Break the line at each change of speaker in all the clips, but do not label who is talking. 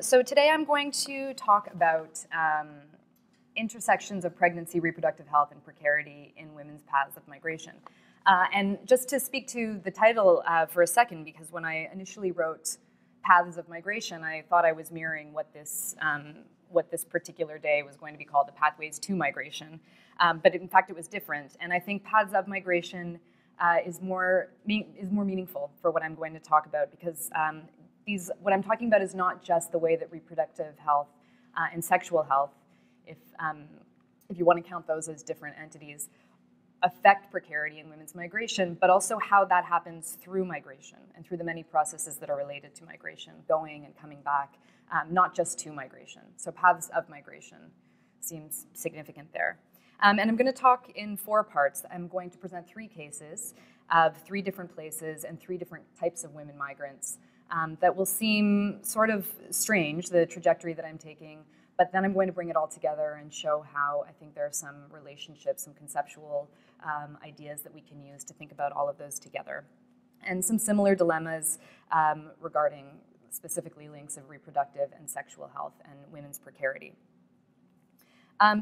So today I'm going to talk about intersections of pregnancy, reproductive health, and precarity in women's paths of migration. And just to speak to the title for a second, because when I initially wrote Paths of Migration, I thought I was mirroring what this particular day was going to be called, the Pathways to Migration. But in fact, it was different. And I think Paths of Migration is more meaningful for what I'm going to talk about, because what I'm talking about is not just the way that reproductive health and sexual health, if you want to count those as different entities, affect precarity in women's migration, but also how that happens through migration and through the many processes that are related to migration, going and coming back, not just to migration. So paths of migration seems significant there. And I'm going to talk in 4 parts. I'm going to present 3 cases of 3 different places and 3 different types of women migrants that will seem sort of strange, the trajectory that I'm taking, but then I'm going to bring it all together and show how I think there are some relationships, some conceptual ideas that we can use to think about all of those together. And some similar dilemmas regarding specifically links of reproductive and sexual health and women's precarity.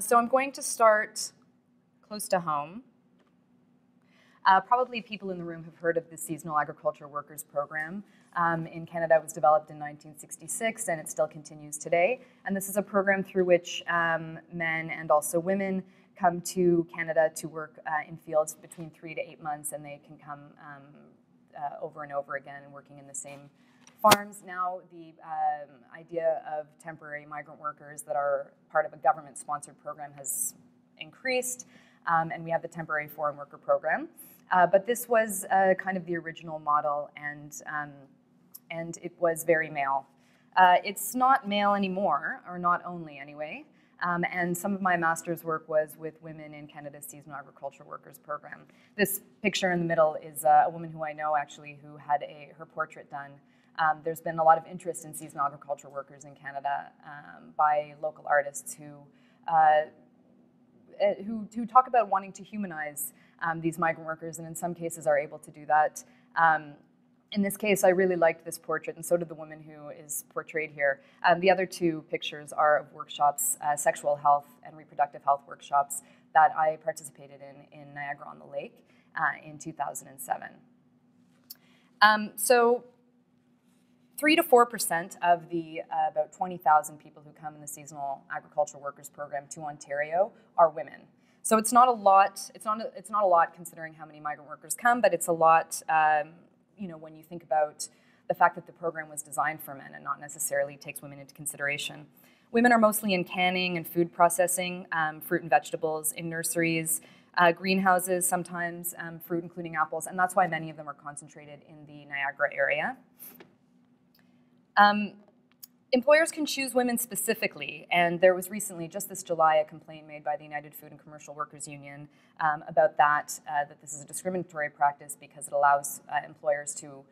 So I'm going to start close to home. Probably people in the room have heard of the Seasonal Agriculture Workers Program. In Canada, it was developed in 1966, and it still continues today. And this is a program through which men and also women come to Canada to work in fields between 3 to 8 months, and they can come over and over again working in the same farms. Now, the idea of temporary migrant workers that are part of a government-sponsored program has increased, and we have the Temporary Foreign Worker Program. But this was kind of the original model, and it was very male. It's not male anymore, or not only anyway, and some of my master's work was with women in Canada's Seasonal Agriculture Workers Program. This picture in the middle is a woman who I know actually who had her portrait done. There's been a lot of interest in seasonal agriculture workers in Canada by local artists who talk about wanting to humanize these migrant workers, and in some cases are able to do that. In this case, I really liked this portrait, and so did the woman who is portrayed here. The other 2 pictures are of workshops, sexual health and reproductive health workshops that I participated in Niagara-on-the-Lake in 2007. So 3 to 4% of the about 20,000 people who come in the Seasonal Agriculture Workers Program to Ontario are women. So it's not a lot. It's not a lot considering how many migrant workers come, but it's a lot. When you think about the fact that the program was designed for men and not necessarily takes women into consideration. Women are mostly in canning and food processing, fruit and vegetables, in nurseries, greenhouses, sometimes fruit including apples, and that's why many of them are concentrated in the Niagara area. Employers can choose women specifically, and there was recently, just this July, a complaint made by the United Food and Commercial Workers Union about that this is a discriminatory practice because it allows employers to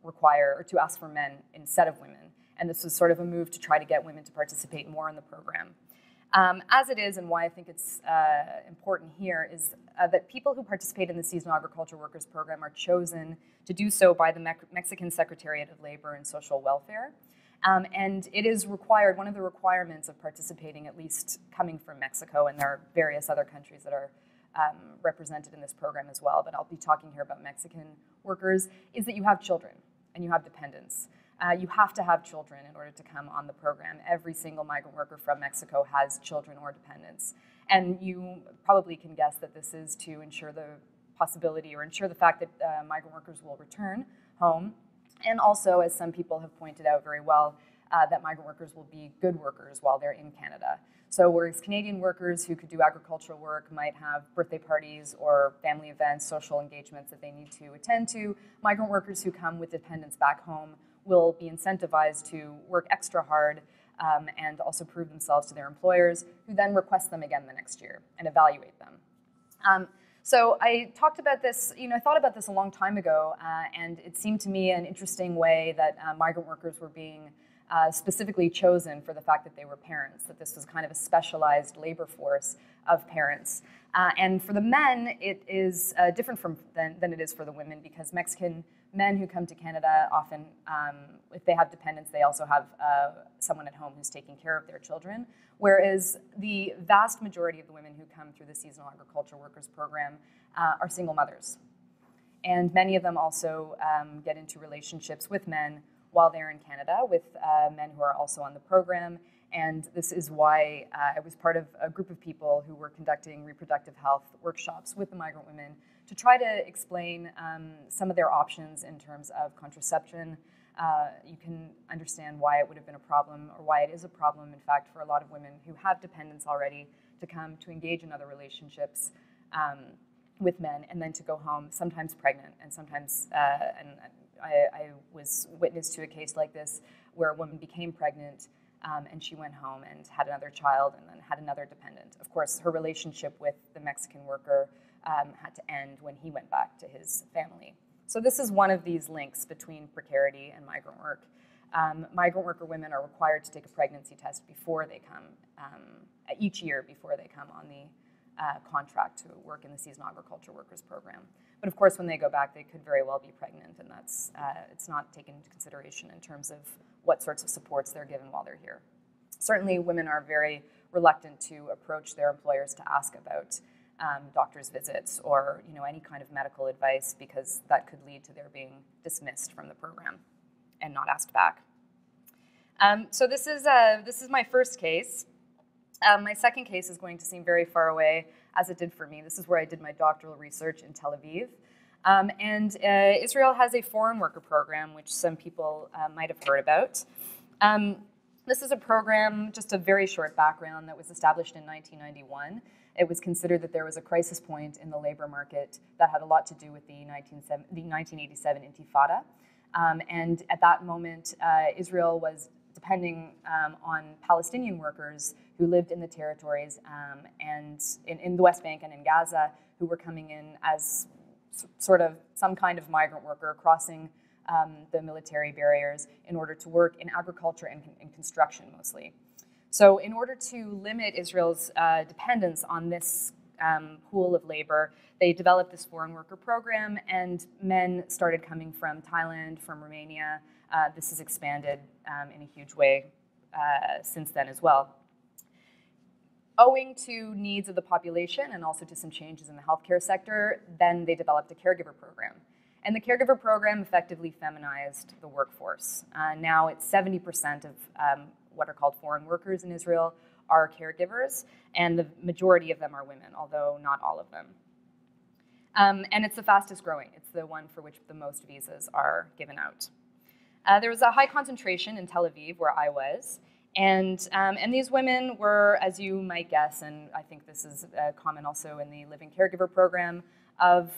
require or to ask for men instead of women. And this was sort of a move to try to get women to participate more in the program. As it is, and why I think it's important here, is that people who participate in the Seasonal Agriculture Workers Program are chosen to do so by the Mexican Secretariat of Labor and Social Welfare. And it is required, one of the requirements of participating, at least coming from Mexico, and there are various other countries that are represented in this program as well, but I'll be talking here about Mexican workers, is that you have children and you have dependents. You have to have children in order to come on the program. Every single migrant worker from Mexico has children or dependents. And you probably can guess that this is to ensure the possibility or ensure the fact that migrant workers will return home. And also, as some people have pointed out very well, that migrant workers will be good workers while they're in Canada. So whereas Canadian workers who could do agricultural work might have birthday parties or family events, social engagements that they need to attend to, migrant workers who come with dependents back home will be incentivized to work extra hard and also prove themselves to their employers, who then request them again the next year and evaluate them. So I talked about this, I thought about this a long time ago, and it seemed to me an interesting way that migrant workers were being specifically chosen for the fact that they were parents, that this was kind of a specialized labor force of parents. And for the men, it is different than it is for the women, because Mexican men who come to Canada often, if they have dependents, they also have someone at home who's taking care of their children, whereas the vast majority of the women who come through the seasonal agriculture workers program are single mothers. And many of them also get into relationships with men while they're in Canada, with men who are also on the program. And this is why I was part of a group of people who were conducting reproductive health workshops with the migrant women to try to explain some of their options in terms of contraception. You can understand why it would have been a problem, or why it is a problem, in fact, for a lot of women who have dependents already to come to engage in other relationships with men, and then to go home, sometimes pregnant, and sometimes, and I was witness to a case like this where a woman became pregnant and she went home and had another child and then had another dependent. Of course, her relationship with the Mexican worker had to end when he went back to his family. So this is one of these links between precarity and migrant work. Migrant worker women are required to take a pregnancy test before they come, each year before they come on the contract to work in the seasonal agriculture workers program. But of course, when they go back, they could very well be pregnant, and that's it's not taken into consideration in terms of what sorts of supports they're given while they're here. Certainly, women are very reluctant to approach their employers to ask about doctor's visits or any kind of medical advice, because that could lead to their being dismissed from the program and not asked back. So this is my first case. My second case is going to seem very far away, as it did for me. This is where I did my doctoral research in Tel Aviv. And Israel has a foreign worker program, which some people might have heard about. This is a program, just a very short background, that was established in 1991. It was considered that there was a crisis point in the labor market that had a lot to do with the 1987 Intifada. And at that moment, Israel was depending on Palestinian workers who lived in the territories and in the West Bank and in Gaza, who were coming in as sort of some kind of migrant worker crossing the military barriers in order to work in agriculture and in construction mostly. So in order to limit Israel's dependence on this pool of labor, they developed this foreign worker program, and men started coming from Thailand, from Romania. This has expanded in a huge way since then as well. Owing to needs of the population and also to some changes in the healthcare sector, then they developed a caregiver program. And the caregiver program effectively feminized the workforce. Now it's 70% of what are called foreign workers in Israel are caregivers, and the majority of them are women, although not all of them. And it's the fastest growing. It's the one for which the most visas are given out. There was a high concentration in Tel Aviv, where I was, and these women were, as you might guess, and I think this is common also in the living caregiver program, of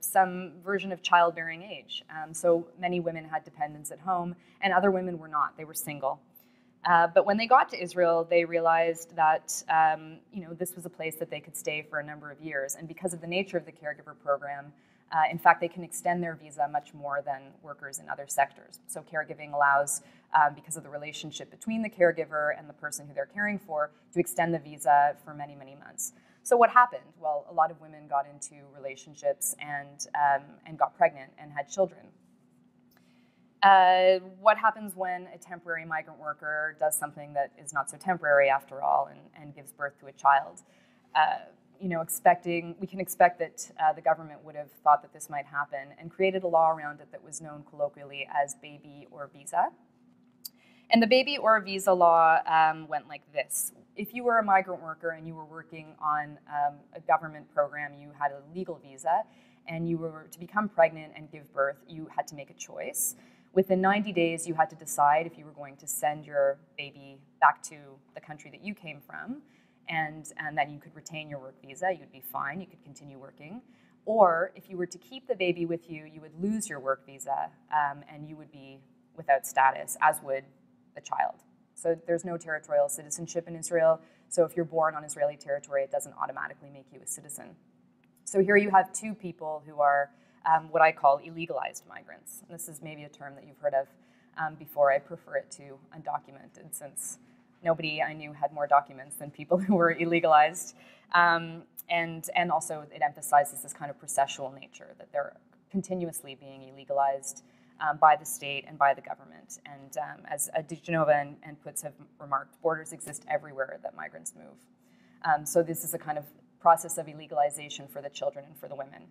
some version of childbearing age. So many women had dependents at home, and other women were not. They were single. But when they got to Israel, they realized that this was a place that they could stay for a number of years. And because of the nature of the caregiver program, in fact, they can extend their visa much more than workers in other sectors. So caregiving allows, because of the relationship between the caregiver and the person who they're caring for, to extend the visa for many, many months. So what happened? Well, a lot of women got into relationships and got pregnant and had children. What happens when a temporary migrant worker does something that is not so temporary after all and gives birth to a child? We can expect that the government would have thought that this might happen and created a law around it that was known colloquially as baby or visa. And the baby or visa law went like this. If you were a migrant worker and you were working on a government program, you had a legal visa, and you were to become pregnant and give birth, you had to make a choice. Within 90 days, you had to decide if you were going to send your baby back to the country that you came from, and then you could retain your work visa, you'd be fine, you could continue working. Or if you were to keep the baby with you, you would lose your work visa, and you would be without status, as would the child. So there's no territorial citizenship in Israel, so if you're born on Israeli territory, it doesn't automatically make you a citizen. So here you have two people who are what I call illegalized migrants. And this is maybe a term that you've heard of before. I prefer it to undocumented, since nobody I knew had more documents than people who were illegalized. And also it emphasizes this kind of processual nature, that they're continuously being illegalized by the state and by the government. And as DeGenova and Putz have remarked, borders exist everywhere that migrants move. So this is a kind of process of illegalization for the children and for the women.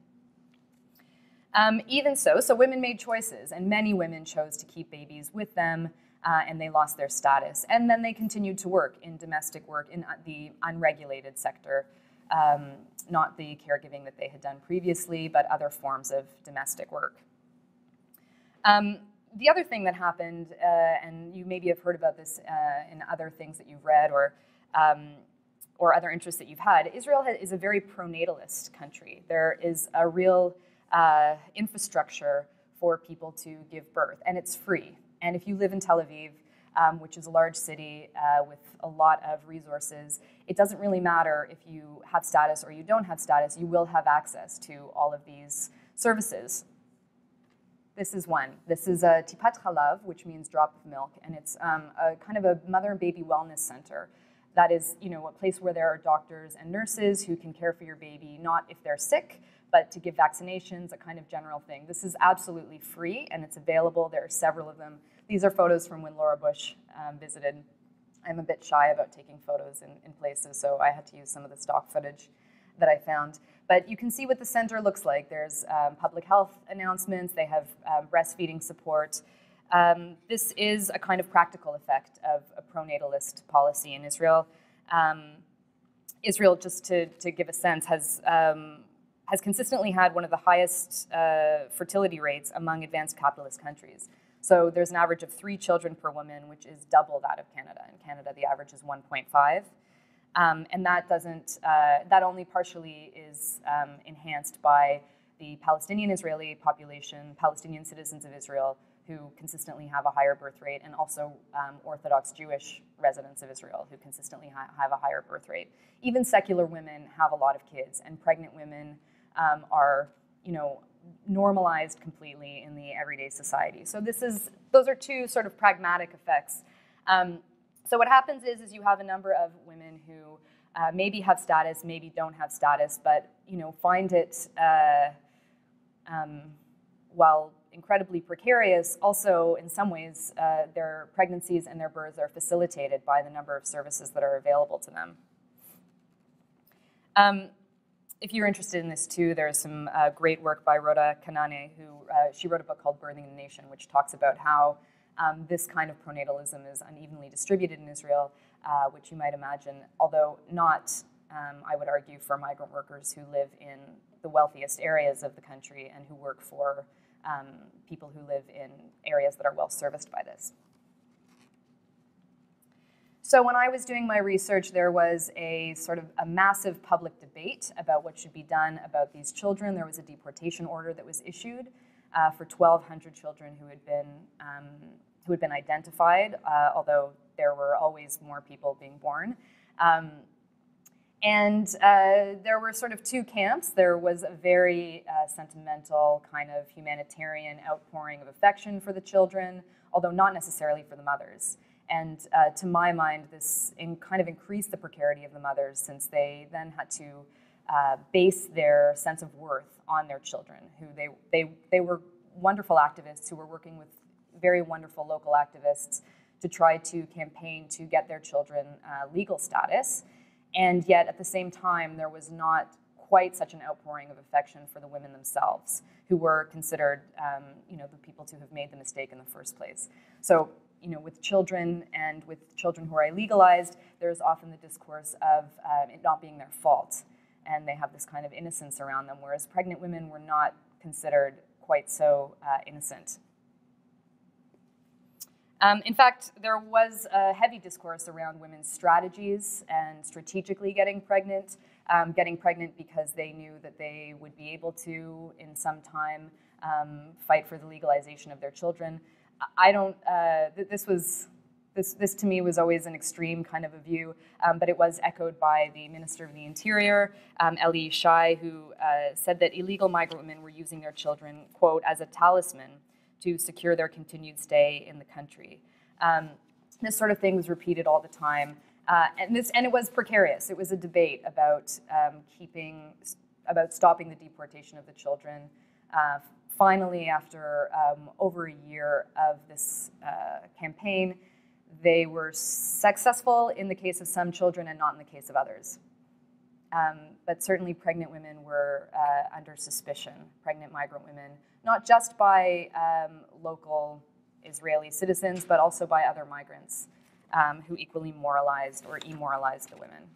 Even so women made choices, and many women chose to keep babies with them, and they lost their status. And then they continued to work in domestic work in the unregulated sector, not the caregiving that they had done previously, but other forms of domestic work. The other thing that happened, and you maybe have heard about this in other things that you've read or other interests that you've had, Israel is a very pronatalist country. There is a real infrastructure for people to give birth, and it's free. And if you live in Tel Aviv, which is a large city with a lot of resources, it doesn't really matter if you have status or you don't have status, you will have access to all of these services. This is one. This is a tipat chalav, which means drop of milk, and it's a kind of a mother and baby wellness center. That is, a place where there are doctors and nurses who can care for your baby, not if they're sick, but to give vaccinations, a kind of general thing. This is absolutely free, and it's available. There are several of them. These are photos from when Laura Bush visited. I'm a bit shy about taking photos in places, so I had to use some of the stock footage that I found. But you can see what the center looks like. There's public health announcements. They have breastfeeding support. This is a kind of practical effect of a pronatalist policy in Israel. Israel, just to give a sense, has consistently had one of the highest fertility rates among advanced capitalist countries. So there's an average of 3 children per woman, which is double that of Canada. In Canada, the average is 1.5. And that only partially is enhanced by the Palestinian-Israeli population, Palestinian citizens of Israel, who consistently have a higher birth rate, and also Orthodox Jewish residents of Israel who consistently have a higher birth rate. Even secular women have a lot of kids, and pregnant women are, normalized completely in the everyday society. So those are two sort of pragmatic effects. So what happens is you have a number of women who maybe have status, maybe don't have status, but find it, while incredibly precarious, also in some ways their pregnancies and their births are facilitated by the number of services that are available to them. If you're interested in this too, there's some great work by Rhoda Kanane, who she wrote a book called Birthing the Nation, which talks about how this kind of pronatalism is unevenly distributed in Israel, which you might imagine, although not, I would argue, for migrant workers who live in the wealthiest areas of the country and who work for people who live in areas that are well serviced by this. So when I was doing my research, there was a sort of a massive public debate about what should be done about these children. There was a deportation order that was issued for 1,200 children who had been identified, although there were always more people being born. And there were sort of two camps. There was a very sentimental kind of humanitarian outpouring of affection for the children, although not necessarily for the mothers. And to my mind, this kind of increased the precarity of the mothers, since they then had to base their sense of worth on their children, who they were wonderful activists who were working with very wonderful local activists to try to campaign to get their children legal status. And yet, at the same time, there was not quite such an outpouring of affection for the women themselves, who were considered, the people to have made the mistake in the first place. So, with children and with children who are illegalized, there's often the discourse of it not being their fault, and they have this kind of innocence around them, whereas pregnant women were not considered quite so innocent. In fact, there was a heavy discourse around women's strategies and strategically getting pregnant because they knew that they would be able to, in some time, fight for the legalization of their children. This to me was always an extreme kind of a view, but it was echoed by the Minister of the Interior, Eli Yishai, who said that illegal migrant women were using their children, quote, as a talisman to secure their continued stay in the country. This sort of thing was repeated all the time, And it was precarious. It was a debate about stopping the deportation of the children. Finally, after over a year of this campaign, they were successful in the case of some children and not in the case of others. But certainly pregnant women were under suspicion, pregnant migrant women, not just by local Israeli citizens, but also by other migrants who equally moralized or immoralized the women.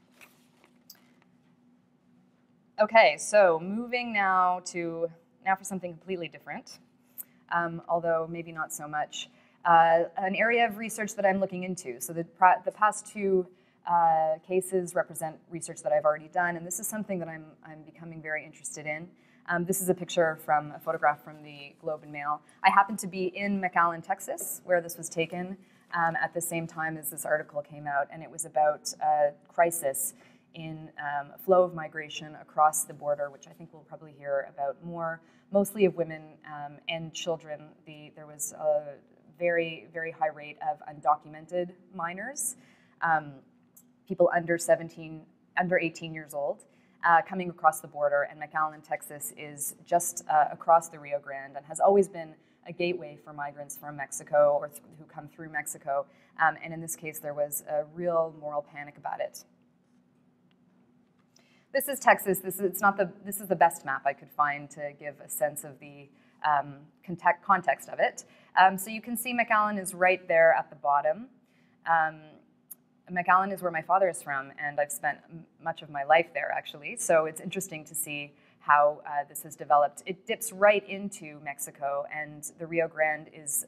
Okay, so moving now for something completely different, although maybe not so much. An area of research that I'm looking into. So the past two cases represent research that I've already done, and this is something that I'm becoming very interested in. This is a picture from a photograph from the Globe and Mail. I happen to be in McAllen, Texas, where this was taken at the same time as this article came out, and it was about a crisis in flow of migration across the border, which I think we'll probably hear about more, mostly of women and children. There was a very, very high rate of undocumented minors, people under 18 years old, coming across the border, and McAllen, Texas is just across the Rio Grande and has always been a gateway for migrants from Mexico or who come through Mexico. And in this case, there was a real moral panic about it. This is Texas. This is the best map I could find to give a sense of the context of it. So you can see McAllen is right there at the bottom. McAllen is where my father is from, and I've spent much of my life there, actually. So it's interesting to see how this has developed. It dips right into Mexico, and the Rio Grande is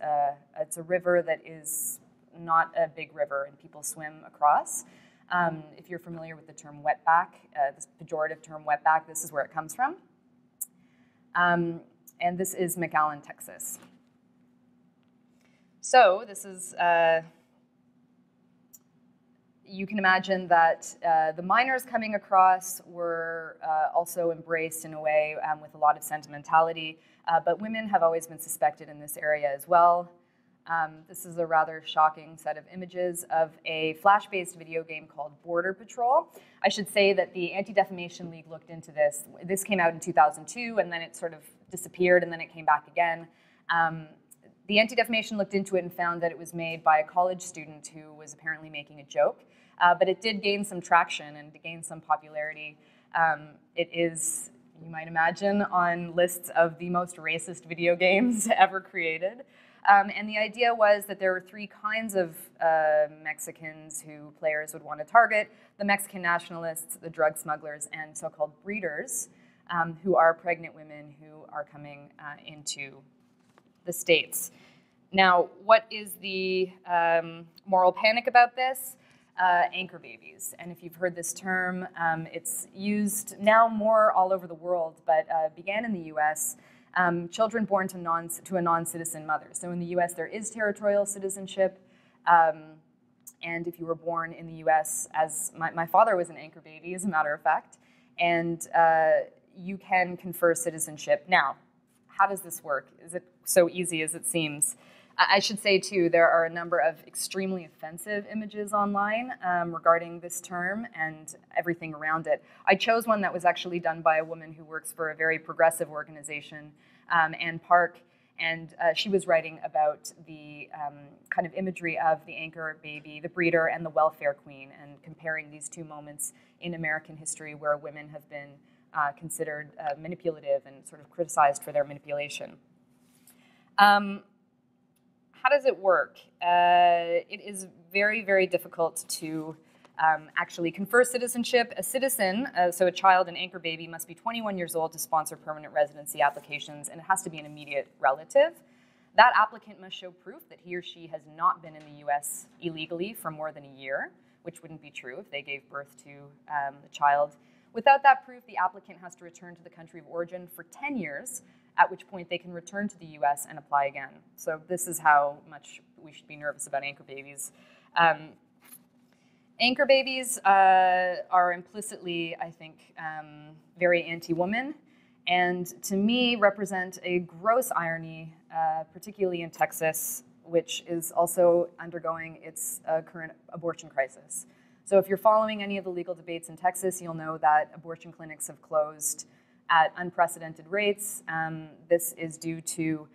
it's a river that is not a big river, and people swim across. If you're familiar with the term wetback, this pejorative term wetback, this is where it comes from. And this is McAllen, Texas. So this is, you can imagine that the minors coming across were also embraced in a way with a lot of sentimentality, but women have always been suspected in this area as well. This is a rather shocking set of images of a Flash-based video game called Border Patrol. I should say that the Anti-Defamation League looked into this. This came out in 2002, and then it sort of disappeared, and then it came back again. The Anti-Defamation looked into it and found that it was made by a college student who was apparently making a joke, but it did gain some traction and gain some popularity. It is, you might imagine, on lists of the most racist video games ever created. And the idea was that there were three kinds of Mexicans who players would want to target: the Mexican nationalists, the drug smugglers, and so-called breeders, who are pregnant women who are coming into the States. Now, what is the moral panic about this? Anchor babies. And if you've heard this term, it's used now more all over the world, but began in the US. Children born to a non-citizen mother. So in the US, there is territorial citizenship. And if you were born in the US, as my father was an anchor baby, as a matter of fact, and you can confer citizenship. Now, how does this work? Is it so easy as it seems? I should say, too, there are a number of extremely offensive images online regarding this term and everything around it. I chose one that was actually done by a woman who works for a very progressive organization, Ann Park, and she was writing about the kind of imagery of the anchor baby, the breeder, and the welfare queen, and comparing these two moments in American history where women have been considered manipulative and sort of criticized for their manipulation. How does it work? It is very, very difficult to actually confer citizenship. A citizen, so a child, an anchor baby, must be 21 years old to sponsor permanent residency applications, and it has to be an immediate relative. That applicant must show proof that he or she has not been in the US illegally for more than a year, which wouldn't be true if they gave birth to the child. Without that proof, the applicant has to return to the country of origin for 10 years, at which point they can return to the US and apply again. So this is how much we should be nervous about anchor babies. Anchor babies are implicitly, I think, very anti-woman, and to me represent a gross irony, particularly in Texas, which is also undergoing its current abortion crisis. So if you're following any of the legal debates in Texas, you'll know that abortion clinics have closed at unprecedented rates. This is due to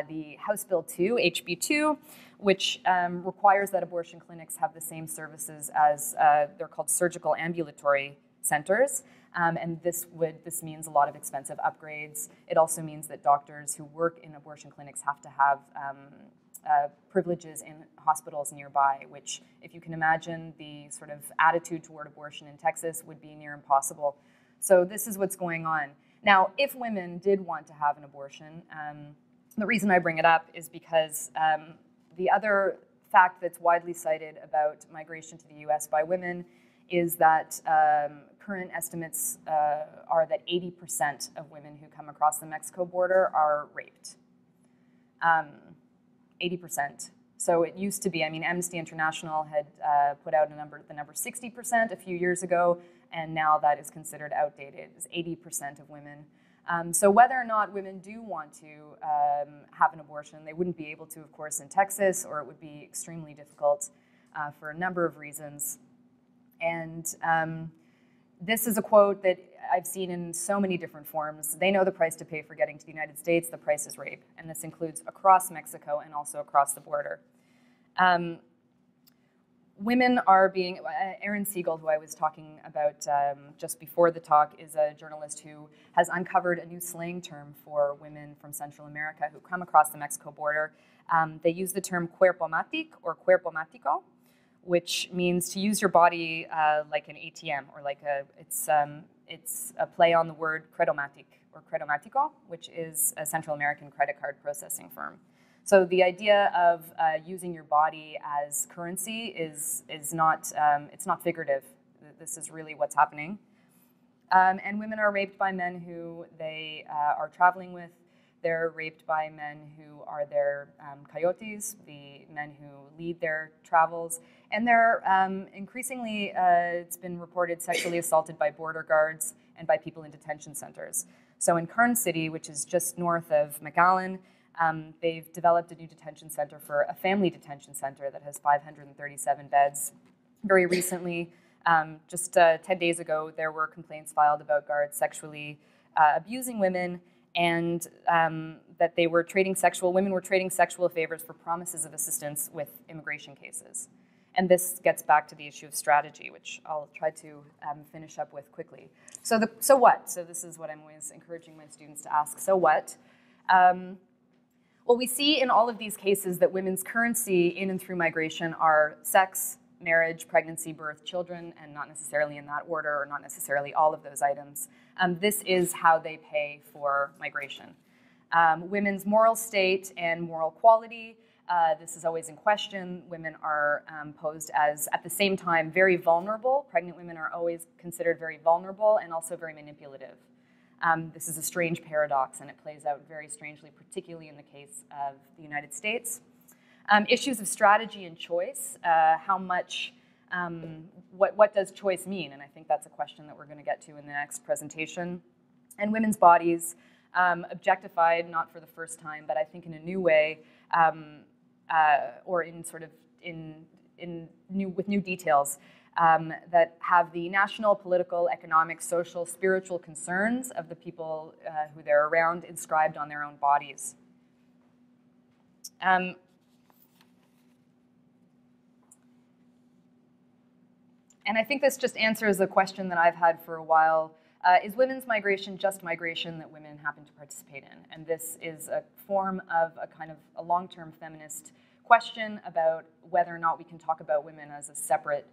the House Bill 2, HB 2, which requires that abortion clinics have the same services as they're called surgical ambulatory centers. And this means a lot of expensive upgrades. It also means that doctors who work in abortion clinics have to have privileges in hospitals nearby, which, if you can imagine, the sort of attitude toward abortion in Texas would be near impossible. So this is what's going on. Now, if women did want to have an abortion, the reason I bring it up is because the other fact that's widely cited about migration to the US by women is that current estimates are that 80% of women who come across the Mexico border are raped. 80%. So it used to be, I mean, Amnesty International had put out the number 60% a few years ago, and now that is considered outdated. It's 80% of women. So whether or not women do want to have an abortion, they wouldn't be able to, of course, in Texas, or it would be extremely difficult for a number of reasons. And this is a quote that I've seen in so many different forms. They know the price to pay for getting to the United States. The price is rape. And this includes across Mexico and also across the border. Women are being, Erin Siegel, who I was talking about just before the talk, is a journalist who has uncovered a new slang term for women from Central America who come across the Mexico border. They use the term cuerpo-matic or cuerpo-matico, which means to use your body like an ATM, or like it's a play on the word credomatic or credomatico, which is a Central American credit card processing firm. So the idea of using your body as currency is not, it's not figurative. This is really what's happening. And women are raped by men who they are traveling with. They're raped by men who are their coyotes, the men who lead their travels. And they're increasingly, it's been reported, sexually assaulted by border guards and by people in detention centers. So in Kern City, which is just north of McAllen, they've developed a new detention center for a family detention center that has 537 beds. Very recently, just 10 days ago, there were complaints filed about guards sexually abusing women, and that they were women were trading sexual favors for promises of assistance with immigration cases. And this gets back to the issue of strategy, which I'll try to finish up with quickly. So what? So this is what I'm always encouraging my students to ask, so what? Well, we see in all of these cases that women's currency in and through migration are sex, marriage, pregnancy, birth, children, and not necessarily in that order, or not necessarily all of those items. This is how they pay for migration. Women's moral state and moral quality, this is always in question. Women are posed as, at the same time, very vulnerable. Pregnant women are always considered very vulnerable and also very manipulative. This is a strange paradox, and it plays out very strangely, particularly in the case of the United States. Issues of strategy and choice, how much, what does choice mean? And I think that's a question that we're going to get to in the next presentation. And women's bodies, objectified, not for the first time, but I think in a new way, or in sort of with new details, that have the national, political, economic, social, spiritual concerns of the people who they're around inscribed on their own bodies. And I think this just answers a question that I've had for a while. Is women's migration just migration that women happen to participate in? And this is a form of a kind of a long-term feminist question about whether or not we can talk about women as a separate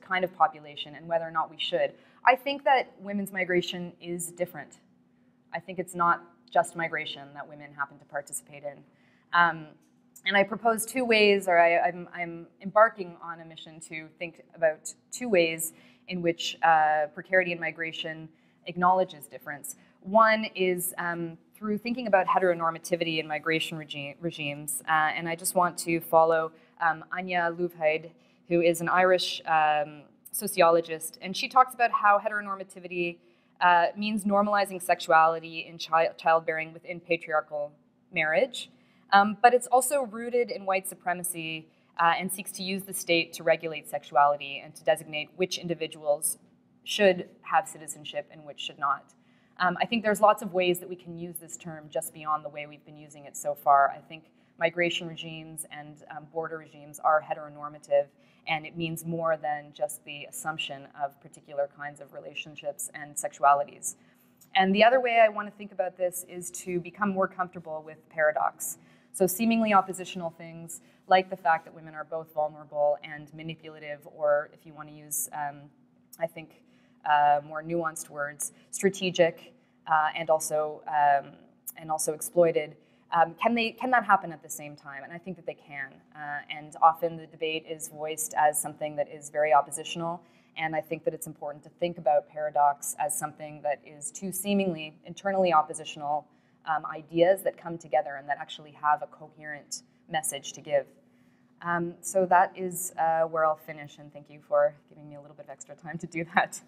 kind of population, and whether or not we should. I think that women's migration is different. I think it's not just migration that women happen to participate in. And I propose two ways, or I'm embarking on a mission to think about two ways in which precarity and migration acknowledges difference. One is through thinking about heteronormativity in migration regimes, and I just want to follow Anya Louvheide, who is an Irish sociologist, and she talks about how heteronormativity means normalizing sexuality in childbearing within patriarchal marriage, but it's also rooted in white supremacy and seeks to use the state to regulate sexuality and to designate which individuals should have citizenship and which should not. I think there's lots of ways that we can use this term just beyond the way we've been using it so far. I think migration regimes and border regimes are heteronormative, and it means more than just the assumption of particular kinds of relationships and sexualities. And the other way I want to think about this is to become more comfortable with paradox. So seemingly oppositional things, like the fact that women are both vulnerable and manipulative, or if you want to use, I think, more nuanced words, strategic and also exploited. Can that happen at the same time? And I think that they can. And often the debate is voiced as something that is very oppositional. And I think that it's important to think about paradox as something that is two seemingly internally oppositional ideas that come together and that actually have a coherent message to give. So that is where I'll finish. And thank you for giving me a little bit of extra time to do that.